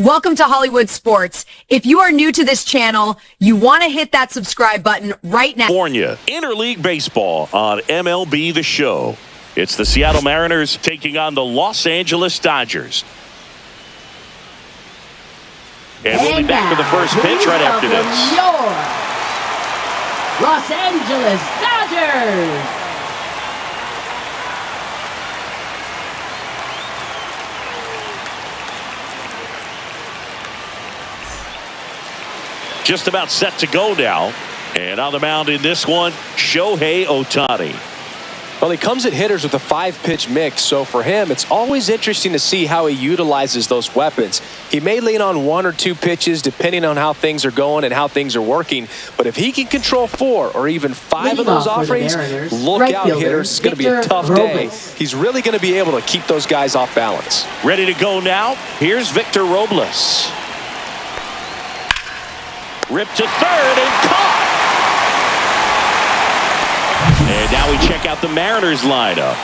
Welcome to Hollywood Sports. If you are new to this channel, you want to hit that subscribe button right now. California Interleague Baseball on MLB The Show. It's the Seattle Mariners taking on the Los Angeles Dodgers. And we'll be back with the first pitch right after this. Your Los Angeles Dodgers. Just about set to go now. And on the mound in this one, Shohei Ohtani. Well, he comes at hitters with a 5-pitch mix, so for him, it's always interesting to see how he utilizes those weapons. He may lean on 1 or 2 pitches depending on how things are going and how things are working, but if he can control 4 or even 5 of those offerings, look out, hitters. It's going to be a tough day. He's really going to be able to keep those guys off balance. Ready to go now. Here's Victor Robles. Ripped to third and caught. And now we check out the Mariners lineup.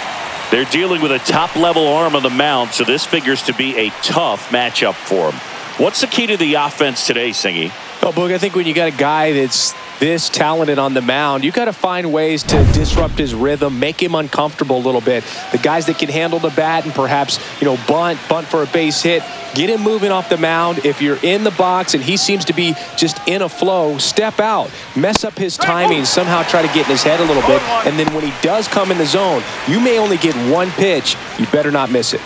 They're dealing with a top-level arm on the mound, so this figures to be a tough matchup for them. What's the key to the offense today, Singy? Oh, Boog, I think when you got a guy that's this talented on the mound, you got to find ways to disrupt his rhythm, make him uncomfortable a little bit. The guys that can handle the bat and perhaps, bunt for a base hit, get him moving off the mound. If you're in the box and he seems to be just in a flow, step out, mess up his timing, somehow try to get in his head a little bit. And then when he does come in the zone, you may only get 1 pitch. You better not miss it.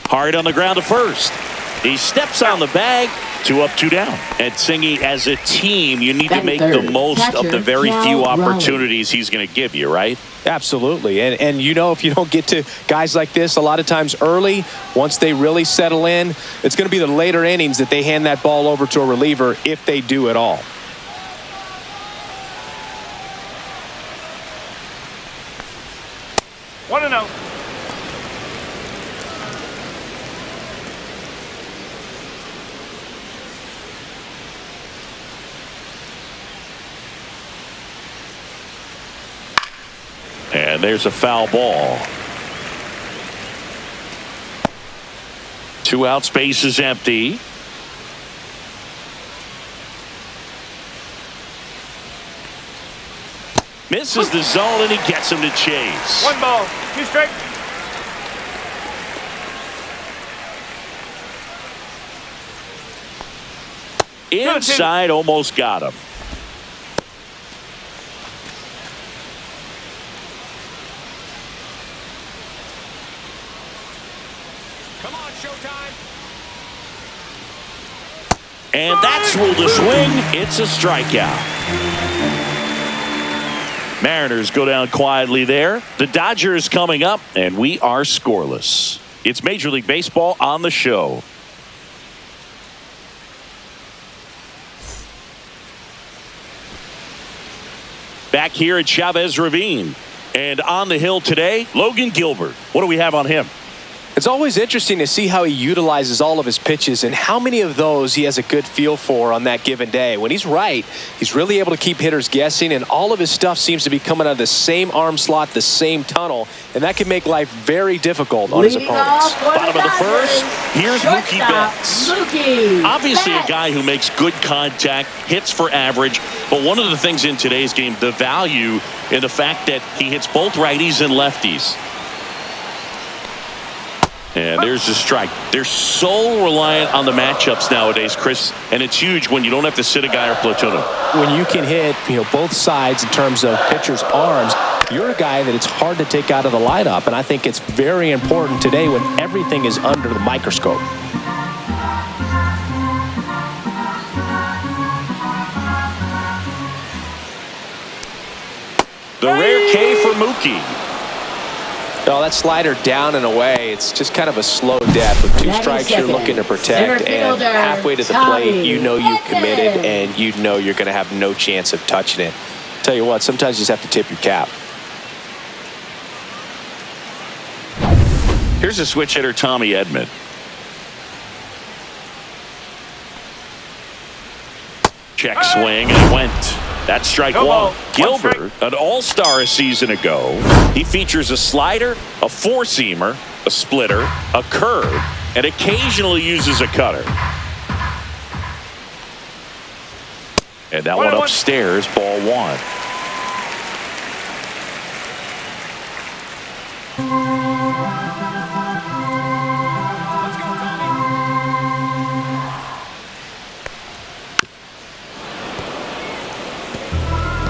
Hard on the ground to first. He steps on the bag. 2 up, 2 down. And Singy, as a team, you need to make the most of the very few opportunities he's going to give you, right? Absolutely. And if you don't get to guys like this a lot of times early, once they really settle in, it's going to be the later innings that they hand that ball over to a reliever if they do at all. One and out. And there's a foul ball. 2 outs, base is empty. Misses the zone and he gets him to chase. 1 ball, 2 strikes. Inside, almost got him. And that's ruled a swing. It's a strikeout. Mariners go down quietly there. The Dodgers coming up, and we are scoreless. It's Major League Baseball on the show. Back here at Chavez Ravine. And on the hill today, Logan Gilbert. What do we have on him? It's always interesting to see how he utilizes all of his pitches and how many of those he has a good feel for on that given day. When he's right, he's really able to keep hitters guessing, and all of his stuff seems to be coming out of the same arm slot, the same tunnel, and that can make life very difficult on his opponents. Bottom of the first, here's Mookie Betts. Obviously a guy who makes good contact, hits for average, but one of the things in today's game, the value in the fact that he hits both righties and lefties. And there's a strike. They're so reliant on the matchups nowadays, Chris, and it's huge when you don't have to sit a guy or platoon him. When you can hit, both sides in terms of pitchers' arms, you're a guy that it's hard to take out of the lineup, and I think it's very important today when everything is under the microscope. The rare K for Mookie. No, that slider down and away. It's just kind of a slow death. With 2 strikes, you're looking to protect, and halfway to the plate, you've committed, and you're going to have no chance of touching it. Tell you what, sometimes you just have to tip your cap. Here's a switch hitter, Tommy Edman. Check swing, and it went. That's strike one. Gilbert, an all-star a season ago. He features a slider, a four-seamer, a splitter, a curve, and occasionally uses a cutter. And that one upstairs, ball one.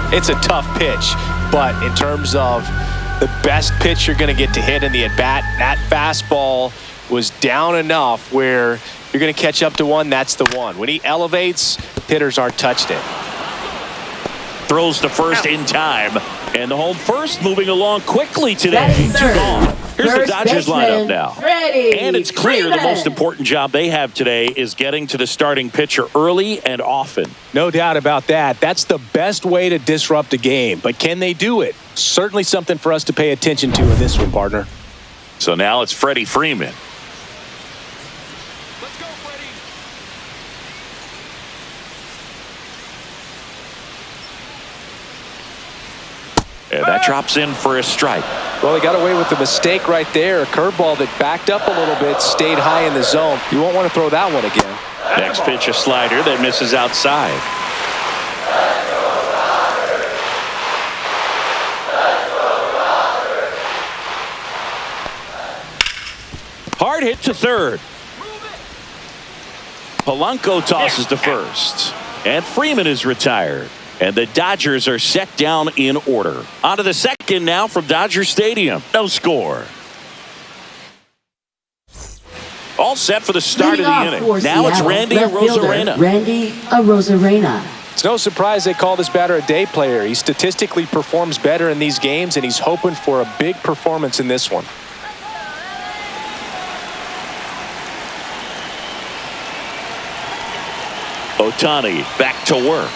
It's a tough pitch, but in terms of the best pitch you're going to get to hit in the at-bat, that fastball was down enough where you're going to catch up to one. That's the one. When he elevates, hitters aren't touched it. Throws to first in time, and the home first moving along quickly today. Two gone. Here's the Dodgers lineup now. And it's clear the most important job they have today is getting to the starting pitcher early and often. No doubt about that. That's the best way to disrupt a game. But can they do it? Certainly something for us to pay attention to in this one, partner. So now it's Freddie Freeman. Let's go, Freddie. And that drops in for a strike. Well, he got away with the mistake right there. A curveball that backed up a little bit, stayed high in the zone. You won't want to throw that one again. Next pitch, a slider that misses outside. Hard hit to third. Polanco tosses to first. And Freeman is retired. And the Dodgers are set down in order. On to the second now from Dodger Stadium. No score. All set for the start of the inning. Now it's Randy Arozarena. Randy Arozarena. It's no surprise they call this batter a day player. He statistically performs better in these games, and he's hoping for a big performance in this one. Ohtani back to work.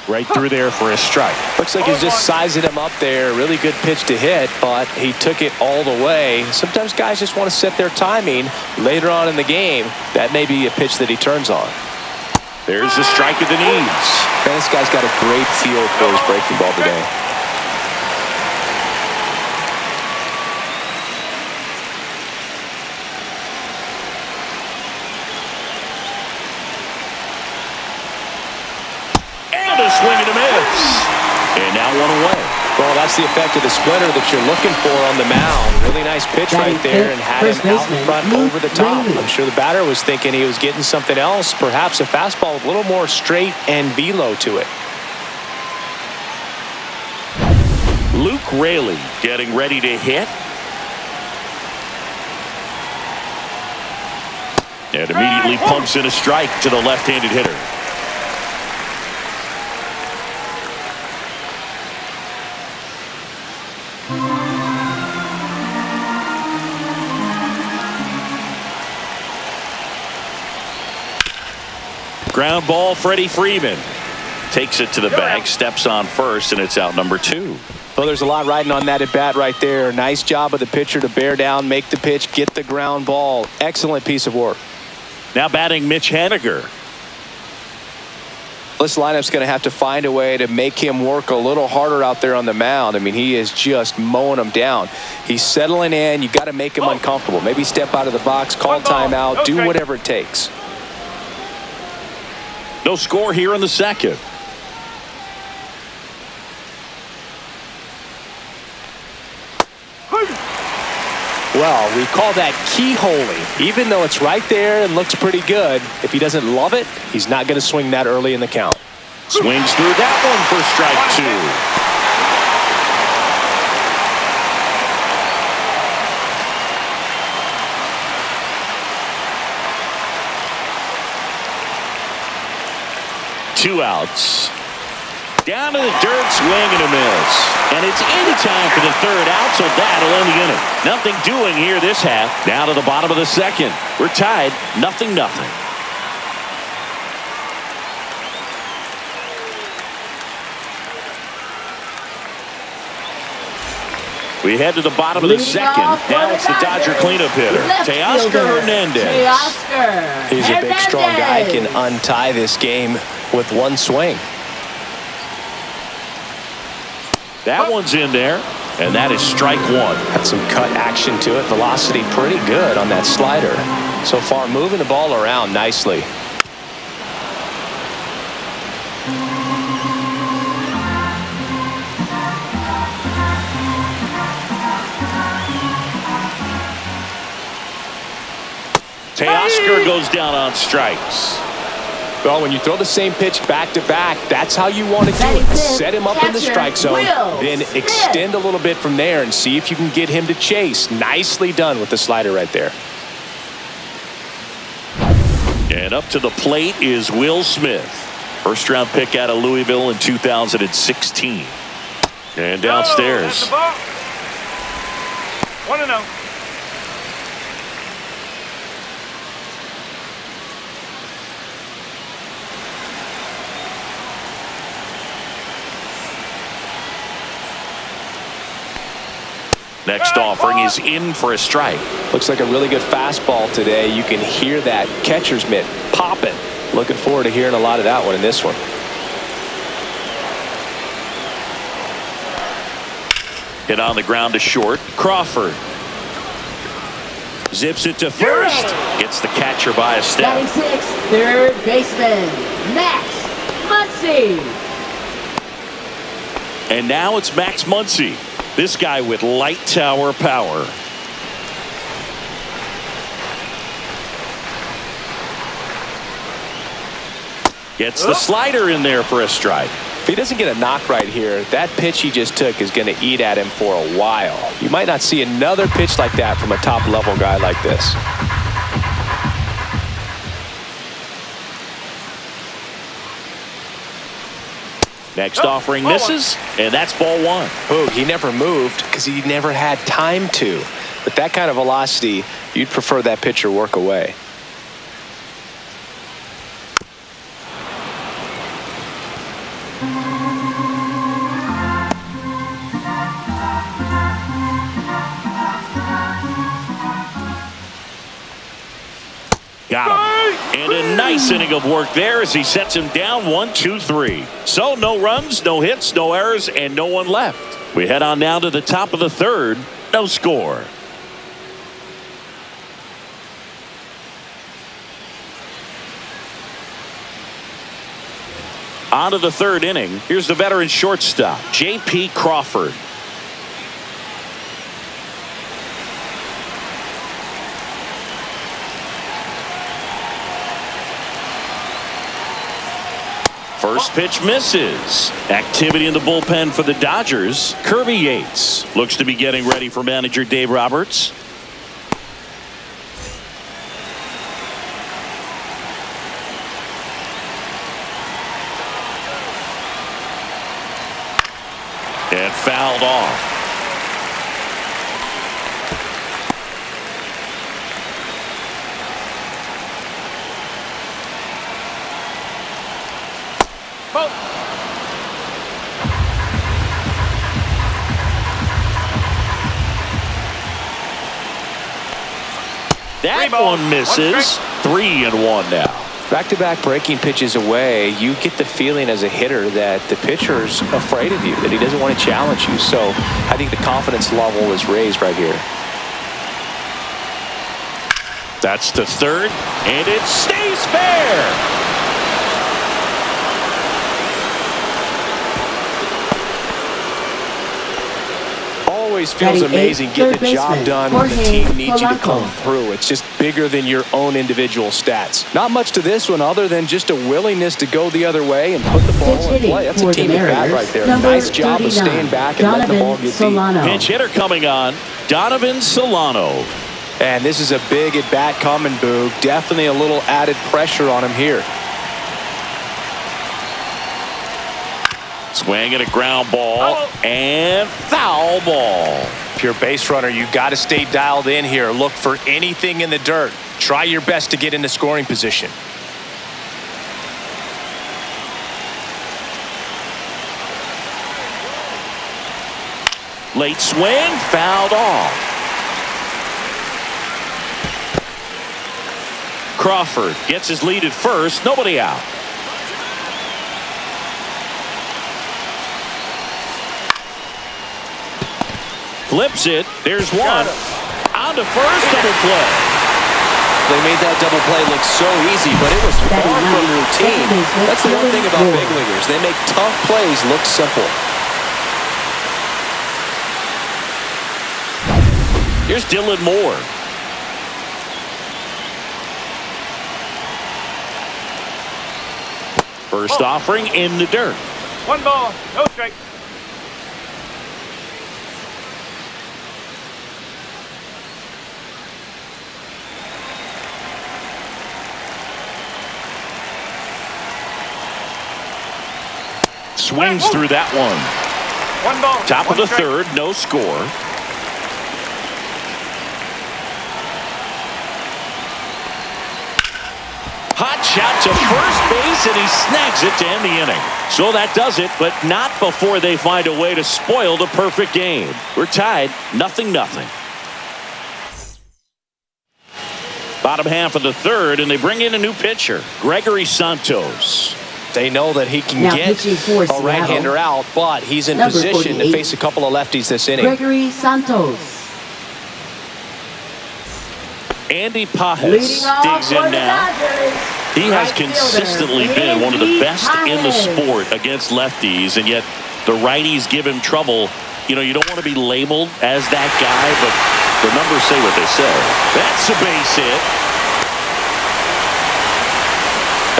Right through there for a strike. Looks like he's just sizing him up there. Really good pitch to hit, but he took it all the way. Sometimes guys just want to set their timing later on in the game. That may be a pitch that he turns on. There's the strike at the knees. Man, this guy's got a great feel for his breaking ball today. Swing and a miss. And now one away. Well, that's the effect of the splitter that you're looking for on the mound. Really nice pitch right there and had him out in front over the top. I'm sure the batter was thinking he was getting something else, perhaps a fastball with a little more straight and velo to it. Luke Raley getting ready to hit. And immediately pumps in a strike to the left-handed hitter. Ground ball, Freddie Freeman takes it to the bag, steps on first, and it's out number two. Well, there's a lot riding on that at bat right there. Nice job of the pitcher to bear down, make the pitch, get the ground ball. Excellent piece of work. Now batting Mitch Haniger. This lineup's going to have to find a way to make him work a little harder out there on the mound. I mean, he is just mowing them down. He's settling in. You got to make him uncomfortable. Maybe step out of the box, call timeout, do whatever it takes. No score here in the second. Well, we call that keyholing. Even though it's right there and looks pretty good, if he doesn't love it, he's not going to swing that early in the count. Swings through that one for strike two. Two outs. Down to the dirt, swing and a miss. And it's in time for the third out, so that'll end the inning. Nothing doing here this half. Down to the bottom of the second. We're tied, 0-0. We head to the bottom of the second. Now it's the Dodger cleanup hitter, Teoscar Hernandez. He's a big, strong guy. Can untie this game with one swing. That one's in there, and that is strike one. Had some cut action to it. Velocity pretty good on that slider. So far, moving the ball around nicely. Teoscar goes down on strikes. Well, when you throw the same pitch back to back, that's how you want to do it. Set him up in the strike zone, then extend a little bit from there and see if you can get him to chase. Nicely done with the slider right there. And up to the plate is Will Smith. First round pick out of Louisville in 2016. And downstairs. 1-0. Next offering is in for a strike. Looks like a really good fastball today. You can hear that catcher's mitt popping. Looking forward to hearing a lot of that one in this one. Hit on the ground to short. Crawford zips it to first. Gets the catcher by a step. Batting sixth, third baseman, Max Muncy. And now it's Max Muncy. This guy with light tower power. Gets the slider in there for a strike. If he doesn't get a knock right here, that pitch he just took is going to eat at him for a while. You might not see another pitch like that from a top-level guy like this. Next offering misses, and that's ball one. Boog, he never moved because he never had time to. With that kind of velocity, you'd prefer that pitcher work away. Got him. And a nice inning of work there as he sets him down 1-2-3. So no runs, no hits, no errors, and no one left. We head on now to the top of the third. No score. On to the third inning. Here's the veteran shortstop, J.P. Crawford. First pitch misses. Activity in the bullpen for the Dodgers. Kirby Yates looks to be getting ready for manager Dave Roberts. And fouled off. That one misses. 3-1 now. Back-to-back breaking pitches away, you get the feeling as a hitter that the pitcher's afraid of you, that he doesn't want to challenge you. So I think the confidence level is raised right here. That's to third, and it stays fair. Always feels amazing getting the job done when the team needs you to come through. It's just bigger than your own individual stats. Not much to this one other than just a willingness to go the other way and put the ball in play. That's a team at bat right there. Nice job of staying back and letting the ball get deep. Pinch hitter coming on, Donovan Solano. And this is a big at bat coming, Boog. Definitely a little added pressure on him here. Swing and a ground ball and foul ball. If you're a base runner, you've got to stay dialed in here. Look for anything in the dirt. Try your best to get into scoring position. Late swing, fouled off. Crawford gets his lead at first, nobody out. Flips it. There's one. On to first, double play. They made that double play look so easy, but it was far from routine. That's the one thing about big leaguers. They make tough plays look simple. Here's Dylan Moore. First offering in the dirt. 1 ball, no strike. Swings through that one. 1 ball. Top of the strike. third, no score. Hot shot to first base, and he snags it to end the inning. So that does it, but not before they find a way to spoil the perfect game. We're tied, 0-0. Bottom half of the third, and they bring in a new pitcher, Gregory Santos. They know that he can Now get pitching for a Seattle. right-hander out, but he's in Number position to 48. face a couple of lefties this inning. Gregory Santos. Andy Pajes Leading off digs for in the now. Dodgers. He has Right consistently fielder, been one of the best in the Pajes. sport against lefties, and yet the righties give him trouble. You know, you don't want to be labeled as that guy, but the numbers say what they say. That's a base hit.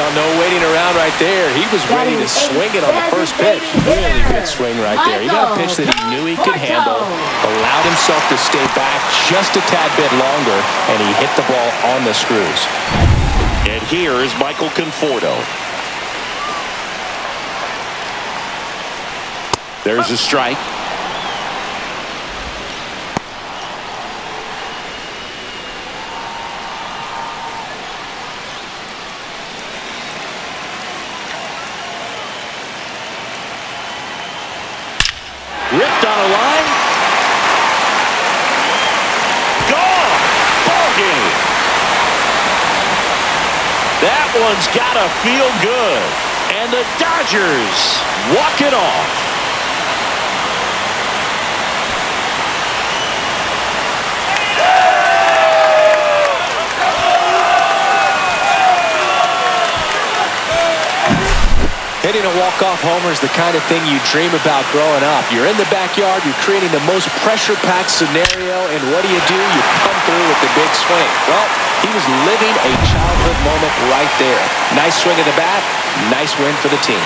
No waiting around right there. He was ready to swing it on the first pitch. Really good swing right there. He got a pitch that he knew he could handle, allowed himself to stay back just a tad bit longer, and he hit the ball on the screws. And here is Michael Conforto. There's a strike. Ripped on a line. Gone. Ball game. That one's got to feel good. And the Dodgers walk it off. Hitting a walk-off homer is the kind of thing you dream about growing up. You're in the backyard, you're creating the most pressure-packed scenario, and what do? You come through with the big swing. Well, he was living a childhood moment right there. Nice swing of the bat, nice win for the team.